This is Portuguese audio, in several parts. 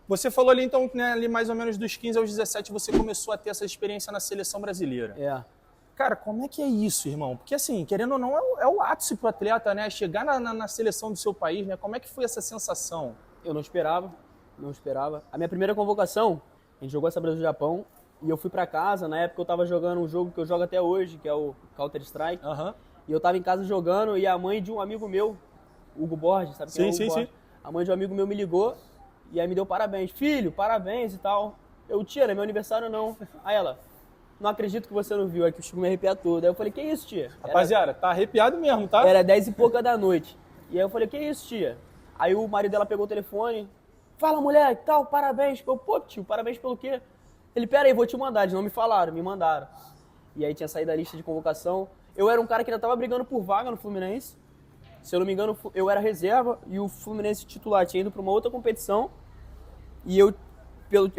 Você falou ali, então, né, ali mais ou menos dos 15 aos 17, você começou a ter essa experiência na seleção brasileira. É. Cara, como é que é isso, irmão? Porque, assim, querendo ou não, é o ápice pro atleta, né? Chegar na seleção do seu país, né? Como é que foi essa sensação? Eu não esperava. A minha primeira convocação, a gente jogou essa Brasil-Japão, e eu fui pra casa, na época eu tava jogando um jogo que eu jogo até hoje, que é o Counter-Strike. E eu tava em casa jogando, e a mãe de um amigo meu, Hugo Borges, sabe quem é o Hugo Borges? A mãe de um amigo meu me ligou, e aí me deu parabéns. Filho, parabéns e tal. Eu, tia, não é meu aniversário não. Aí ela, não acredito que você não viu, aqui o Chico me arrepia todo. Aí eu falei, que isso, tia? Rapaziada, tá arrepiado mesmo, tá? Era 10 e pouca da noite. E aí eu falei, que isso, tia? Aí o marido dela pegou o telefone, fala, mulher, tal, parabéns. Eu, pô, tio, parabéns pelo quê? Ele, pera aí, vou te mandar. Eles não me falaram, me mandaram. E aí tinha saído a lista de convocação. Eu era um cara que ainda tava brigando por vaga no Fluminense. Se eu não me engano, eu era reserva e o Fluminense titular tinha ido pra uma outra competição. E eu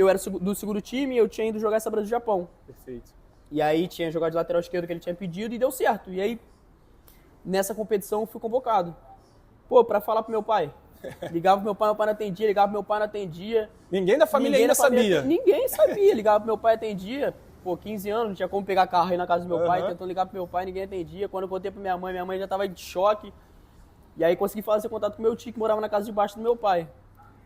era do segundo time e eu tinha ido jogar essa Brasil-Japão. Perfeito. E aí tinha jogado de lateral esquerdo que ele tinha pedido e deu certo. E aí, nessa competição, eu fui convocado. Pô, pra falar pro meu pai. Ligava pro meu pai não atendia, ligava pro meu pai não atendia. Ninguém da família ainda sabia. Ninguém sabia. Ligava pro meu pai atendia. Pô, 15 anos, não tinha como pegar carro aí na casa do meu pai, tentando ligar pro meu pai, ninguém atendia. Quando eu contei pra minha mãe já tava de choque. E aí consegui fazer contato com meu tio, que morava na casa de baixo do meu pai.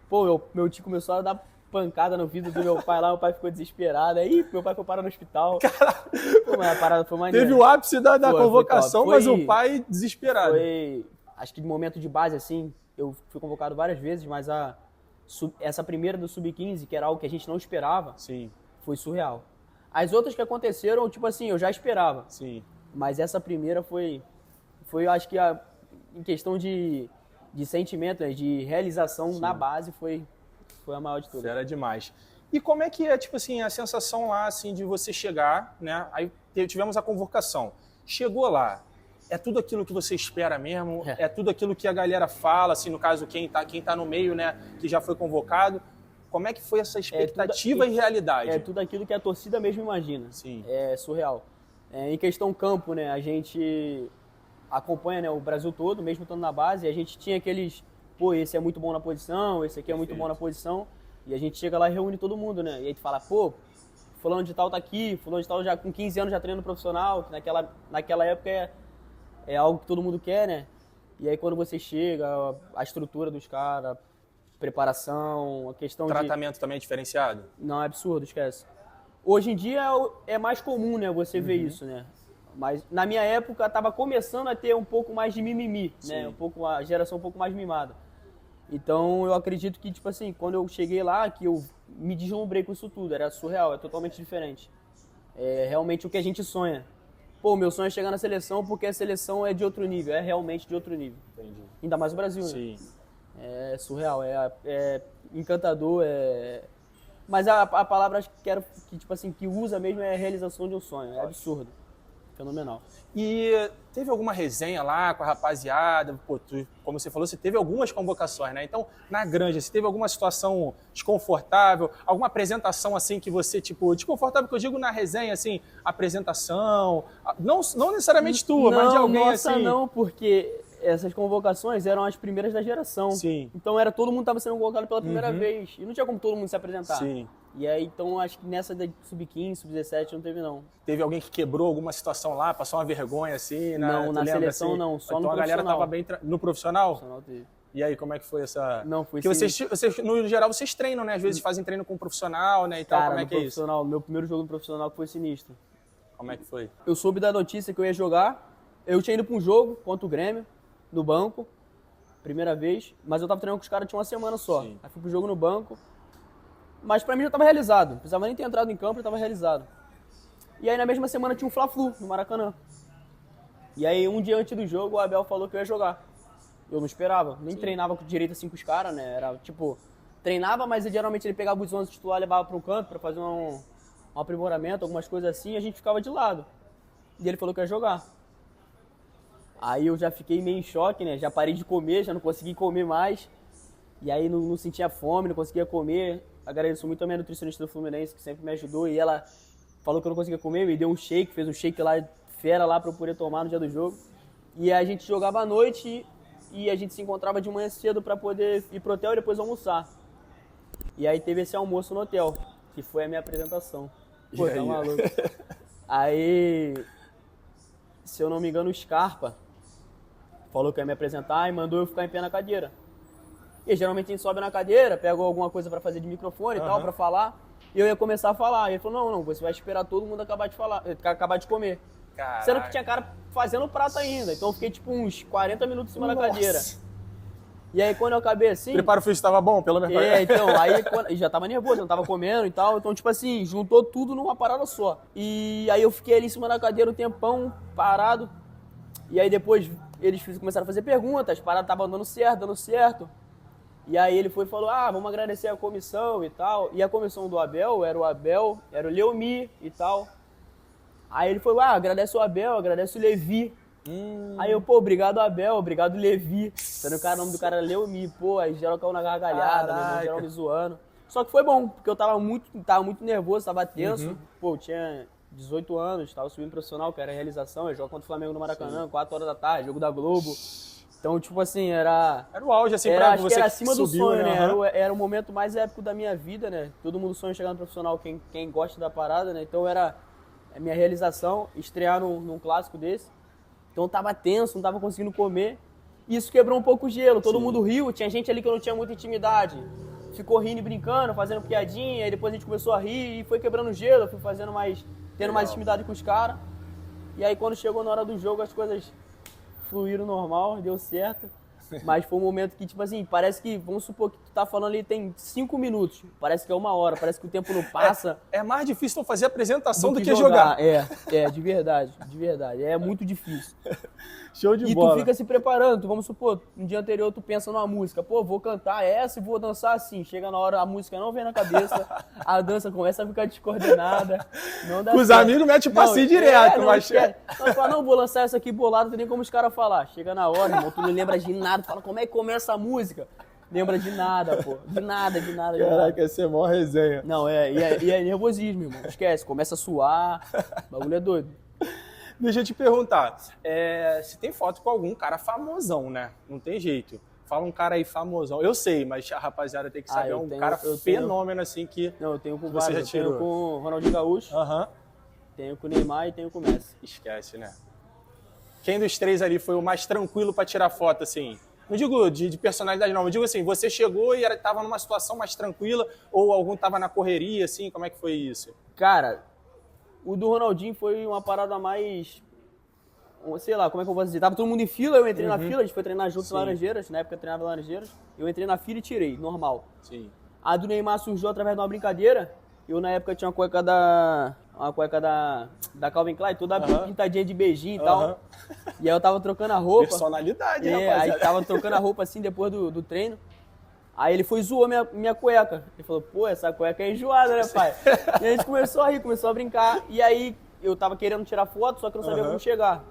Pô, meu tio começou a dar pancada no vidro do meu pai lá, meu pai ficou desesperado. Aí meu pai foi parar no hospital. Caralho. Pô, mas a parada foi maneira. Teve o ápice da convocação, mas o pai desesperado. Foi, acho que de momento de base, assim, eu fui convocado várias vezes, mas essa primeira do Sub-15, que era algo que a gente não esperava, sim, foi surreal. As outras que aconteceram, tipo assim, eu já esperava. Sim. Mas essa primeira foi acho que em questão de sentimento, né, de realização na base, foi a maior de todas. Era demais. E como é que é, tipo assim, a sensação lá, assim, de você chegar, né? Aí tivemos a convocação. Chegou lá, é tudo aquilo que você espera mesmo? É tudo aquilo que a galera fala, assim, no caso, quem tá no meio, né, que já foi convocado. Como é que foi essa expectativa e realidade? É tudo aquilo que a torcida mesmo imagina. Sim. É surreal. Em questão campo, né, a gente acompanha, né, o Brasil todo, mesmo estando na base, e a gente tinha aqueles, pô, esse é muito bom na posição, esse aqui é muito bom na posição, e a gente chega lá e reúne todo mundo, né, e aí tu fala, pô, fulano de tal tá aqui, fulano de tal já com 15 anos já treinando profissional, que naquela época é algo que todo mundo quer, né, e aí quando você chega, a estrutura dos caras, preparação, a questão tratamento também é diferenciado? Não, é absurdo, esquece. Hoje em dia é mais comum, né, você ver isso, né? Mas na minha época tava começando a ter um pouco mais de mimimi, né? A geração um pouco mais mimada. Então eu acredito que, tipo assim, quando eu cheguei lá, que eu me deslumbrei com isso tudo, era surreal, é totalmente diferente. É realmente o que a gente sonha. Pô, meu sonho é chegar na seleção porque a seleção é de outro nível, é realmente de outro nível. Entendi. Ainda mais o Brasil, Sim. né? É surreal, é encantador, Mas a palavra que, tipo assim, que usa mesmo é a realização de um sonho, é absurdo. Fenomenal. E teve alguma resenha lá com a rapaziada? Pô, como você falou, você teve algumas convocações, né? Então, na Granja, você teve alguma situação desconfortável? Alguma apresentação, assim, que você, tipo... Desconfortável que eu digo na resenha, assim, apresentação... Não necessariamente tua, mas de alguém, assim... Não, porque essas convocações eram as primeiras da geração. Sim. Então, todo mundo estava sendo convocado pela primeira vez. E não tinha como todo mundo se apresentar. Sim. E aí, então, acho que nessa da Sub-15, Sub-17 não teve, não. Teve alguém que quebrou alguma situação lá, passou uma vergonha, assim? Não, na seleção assim? Não, só então, no profissional. Então a galera tava bem... No profissional? No profissional teve. E aí, como é que foi essa... Não, foi porque vocês, no geral, vocês treinam, né? Às vezes fazem treino com um profissional, né? E tal, como é que é isso? Meu primeiro jogo no profissional foi sinistro. Como é que foi? Eu soube da notícia que eu ia jogar. Eu tinha ido pra um jogo contra o Grêmio, no banco, primeira vez. Mas eu tava treinando com os caras, tinha uma semana só. Sim. Aí fui pro jogo no banco. Mas pra mim já tava realizado. Não precisava nem ter entrado em campo, já tava realizado. E aí na mesma semana tinha um Fla-Flu no Maracanã. E aí um dia antes do jogo o Abel falou que eu ia jogar. Eu não esperava, nem treinava direito assim com os caras, né? Era tipo, treinava, mas geralmente ele pegava os 11 titular e levava para um canto para fazer um aprimoramento, algumas coisas assim, e a gente ficava de lado. E ele falou que ia jogar. Aí eu já fiquei meio em choque, né? Já parei de comer, já não consegui comer mais. E aí não sentia fome, não conseguia comer. Agradeço muito a minha nutricionista do Fluminense, que sempre me ajudou. E ela falou que eu não conseguia comer, me deu um shake, fez um shake lá, fera lá, pra eu poder tomar no dia do jogo. E a gente jogava à noite e a gente se encontrava de manhã cedo pra poder ir pro hotel e depois almoçar. E aí teve esse almoço no hotel, que foi a minha apresentação. Pô, E tá aí? maluco. Aí, se eu não me engano, o Scarpa falou que ia me apresentar e mandou eu ficar em pé na cadeira. E geralmente a gente sobe na cadeira, pega alguma coisa pra fazer de microfone e tal, pra falar. E eu ia começar a falar. E ele falou, não, você vai esperar todo mundo acabar de falar, acabar de comer. Caraca. Sendo que tinha cara fazendo o prato ainda. Então eu fiquei tipo uns 40 minutos em cima da cadeira. E aí quando eu acabei assim... O preparo físico estava bom, pelo menos? então, aí eu já tava nervoso, eu não tava comendo e tal. Então, tipo assim, juntou tudo numa parada só. E aí eu fiquei ali em cima da cadeira um tempão, parado. E aí depois eles começaram a fazer perguntas, as paradas estavam dando certo. E aí ele foi e falou, vamos agradecer a comissão e tal. E a comissão do Abel, era o Leomi e tal. Aí ele foi, agradece o Abel, agradece o Levi. Aí eu, obrigado Abel, obrigado Levi. Sendo que o nome do cara era Leomi, aí geral caiu na gargalhada, meu irmão, geral me zoando. Só que foi bom, porque eu tava muito nervoso, tava tenso. Eu tinha 18 anos, tava subindo profissional, que era a realização. Eu jogo contra o Flamengo no Maracanã, 4 horas da tarde, jogo da Globo. Então, tipo assim, era o auge, assim, pra acho você que era acima do subiu, sonho, né? Uhum. Era o momento mais épico da minha vida, né? Todo mundo sonha em chegar no profissional, quem gosta da parada, né? Então era a minha realização, estrear num clássico desse. Então eu tava tenso, não tava conseguindo comer. E isso quebrou um pouco o gelo, todo mundo riu. Tinha gente ali que eu não tinha muita intimidade. Ficou rindo e brincando, fazendo piadinha, aí depois a gente começou a rir e foi quebrando o gelo, eu fui tendo mais intimidade com os caras. E aí quando chegou na hora do jogo, as coisas fluíram normal, deu certo. Mas foi um momento que, tipo assim, parece que, vamos supor que tu tá falando ali tem 5 minutos. Parece que é 1 hora, parece que o tempo não passa. É mais difícil fazer apresentação do que jogar. De verdade. É muito difícil. Show de e bola. E tu fica se preparando, vamos supor, no dia anterior tu pensa numa música. Vou cantar essa e vou dançar assim. Chega na hora, a música não vem na cabeça, a dança começa a ficar descoordenada. Não dá Com os certo. amigos mete o passinho direto, mas... Não, fala, não, vou lançar essa aqui bolada, não tem nem como os caras falar. Chega na hora, irmão, tu não lembra de nada, tu fala, como é que começa a música? Lembra de nada, pô. De nada. Caraca, essa é a maior resenha. Não, e é nervosismo, irmão. Esquece, começa a suar, o bagulho é doido. Deixa eu te perguntar, se tem foto com algum cara famosão, né? Não tem jeito. Fala um cara aí famosão. Eu sei, mas a rapaziada tem que saber. Fenômeno assim que não, eu tenho com você vários. já tirou. Eu tenho com o Ronaldinho Gaúcho, tenho com o Neymar e tenho com o Messi. Esquece, né? Quem dos três ali foi o mais tranquilo pra tirar foto, assim? Não digo de personalidade, não. Eu digo assim, você chegou e estava numa situação mais tranquila ou algum estava na correria, assim? Como é que foi isso? Cara, o do Ronaldinho foi uma parada mais... Sei lá, como é que eu posso dizer? Tava todo mundo em fila, eu entrei na fila, a gente foi treinar junto em Laranjeiras, na época eu treinava em Laranjeiras. Eu entrei na fila e tirei, normal. Sim. A do Neymar surgiu através de uma brincadeira. Eu, na época, tinha uma cueca da Calvin Klein, toda pintadinha de beijinho e tal. E aí eu tava trocando a roupa. Personalidade, rapaziada. Aí tava trocando a roupa assim, depois do treino. Aí ele foi e zoou minha cueca. Ele falou, essa cueca é enjoada, né, pai? E a gente começou a rir, começou a brincar. E aí eu tava querendo tirar foto, só que eu não sabia como chegar.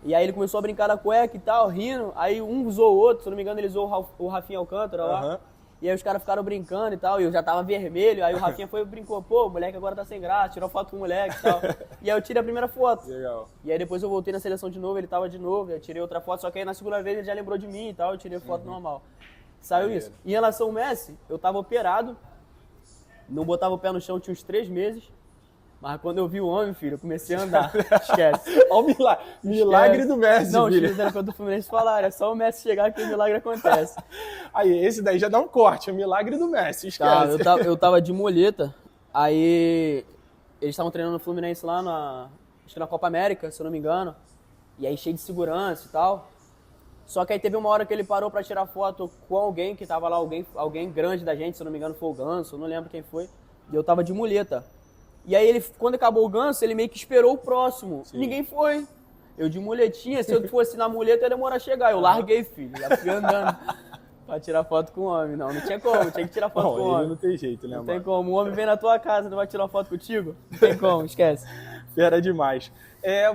E aí ele começou a brincar da cueca e tal, rindo. Aí um zoou o outro, se eu não me engano ele zoou o Rafinha Alcântara lá. E aí os caras ficaram brincando e tal, e eu já tava vermelho. Aí o Rafinha foi e brincou, o moleque agora tá sem graça, tirou foto com o moleque e tal. E aí eu tirei a primeira foto. Legal. E aí depois eu voltei na seleção de novo, ele tava de novo, eu tirei outra foto, só que aí na segunda vez ele já lembrou de mim e tal, eu tirei foto normal. Saiu isso. Em relação ao Messi, eu tava operado, não botava o pé no chão, tinha uns 3 meses. Mas quando eu vi o homem, filho, eu comecei a andar. Esquece. Olha o milagre do Messi, não, filho. Não, os do Fluminense falaram, é só o Messi chegar que o milagre acontece. Aí, esse daí já dá um corte, o milagre do Messi, esquece. Eu tava de muleta, aí eles estavam treinando no Fluminense lá acho que na Copa América, se eu não me engano. E aí cheio de segurança e tal. Só que aí teve uma hora que ele parou pra tirar foto com alguém, que tava lá, alguém grande da gente, se eu não me engano foi o Ganso, eu não lembro quem foi. E eu tava de muleta. E aí ele, quando acabou o Ganso, ele meio que esperou o próximo. Sim. Ninguém foi. Eu de muletinha, se eu fosse na muleta ia demorar a chegar. Eu larguei, filho, já fui andando pra tirar foto com o homem. Não tinha como, tinha que tirar foto com o homem. Não tem jeito, né, mano? Não tem como, o homem vem na tua casa, não vai tirar foto contigo? Não tem como, esquece. Fera demais.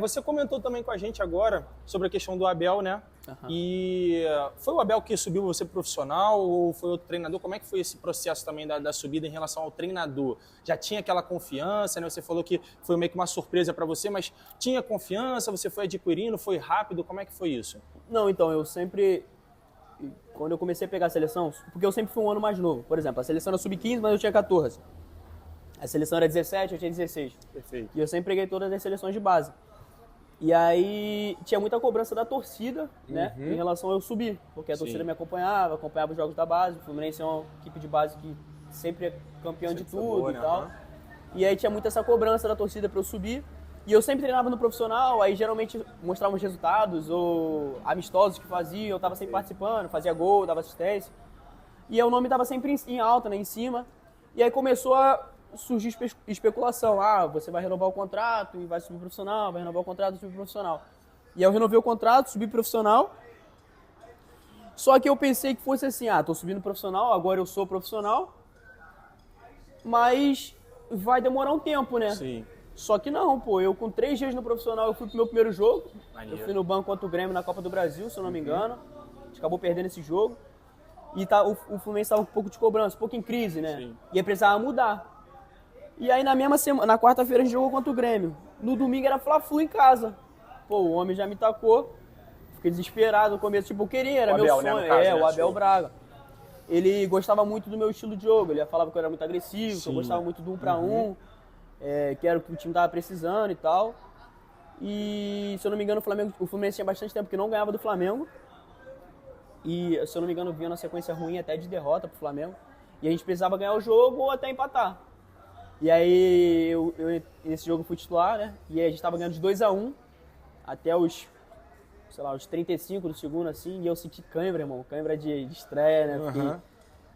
Você comentou também com a gente agora sobre a questão do Abel, né? E foi o Abel que subiu você profissional ou foi outro treinador? Como é que foi esse processo também da subida em relação ao treinador? Já tinha aquela confiança, né? Você falou que foi meio que uma surpresa para você, mas tinha confiança? Você foi adquirindo? Foi rápido? Como é que foi isso? Não, então, eu sempre quando eu comecei a pegar a seleção, porque eu sempre fui um ano mais novo. Por exemplo, a seleção era sub-15, mas eu tinha 14. A seleção era 17, eu tinha 16. Perfeito. E eu sempre peguei todas as seleções de base. E aí tinha muita cobrança da torcida, né, em relação a eu subir. Porque a torcida me acompanhava os jogos da base. O Fluminense é uma equipe de base que sempre é campeão Sempre de foi tudo boa, e né? tal. E aí tinha muita essa cobrança da torcida pra eu subir. E eu sempre treinava no profissional, aí geralmente mostrava os resultados, ou amistosos que fazia, eu tava sempre participando, fazia gol, dava assistência. E aí o nome tava sempre em alta, né, em cima. E aí começou a surgir especulação. Ah, você vai renovar o contrato e vai subir profissional, vai renovar o contrato e subir profissional. E aí eu renovei o contrato, subi profissional. Só que eu pensei que fosse assim, tô subindo profissional, agora eu sou profissional. Mas vai demorar um tempo, né? Sim. Só que não, pô, eu com 3 dias no profissional, eu fui pro meu primeiro jogo. Maneiro. Eu fui no banco contra o Grêmio na Copa do Brasil, se eu não me engano. A gente acabou perdendo esse jogo. E o Fluminense estava um pouco de cobrança, um pouco em crise, né? Sim. E aí precisava mudar. E aí na mesma semana, na quarta-feira a gente jogou contra o Grêmio. No domingo era Fla-Flu em casa. Pô, o homem já me tacou. Fiquei desesperado no começo, tipo, eu queria, era O meu Abel, né, sonho. no caso, né? O Abel Show. Braga. Ele gostava muito do meu estilo de jogo, ele falava que eu era muito agressivo, que eu Sim. gostava muito do 1 para 1, que era o que o time tava precisando e tal. E, se eu não me engano, o Fluminense tinha bastante tempo que não ganhava do Flamengo. E, se eu não me engano, vinha uma sequência ruim até de derrota pro Flamengo. E a gente precisava ganhar o jogo ou até empatar. E aí, nesse jogo eu fui titular, né? E aí a gente tava ganhando de 2-1 até os 35 do segundo, assim. E eu senti cãibra, irmão. Cãibra de estreia, né? Porque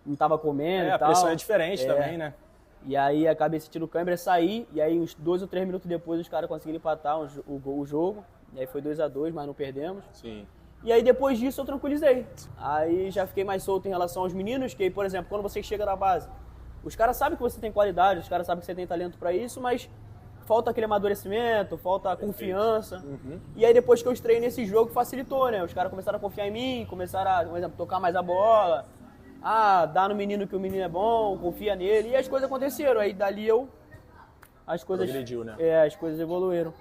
não tava comendo e A tal. pressão é diferente também, né? E aí acabei sentindo cãibra, saí. E aí uns 2 ou 3 minutos depois os caras conseguiram empatar o jogo. E aí foi 2-2, mas não perdemos. Sim. E aí depois disso eu tranquilizei. Aí já fiquei mais solto em relação aos meninos, que, por exemplo, quando você chega na base, os caras sabem que você tem qualidade, os caras sabem que você tem talento pra isso, mas falta aquele amadurecimento, falta a confiança. E aí depois que eu estreiei nesse jogo facilitou, né? Os caras começaram a confiar em mim, começaram a, por exemplo, tocar mais a bola. Dá no menino que o menino é bom, confia nele. E as coisas aconteceram. Aí dali as coisas Progrediu, né? as coisas evoluíram.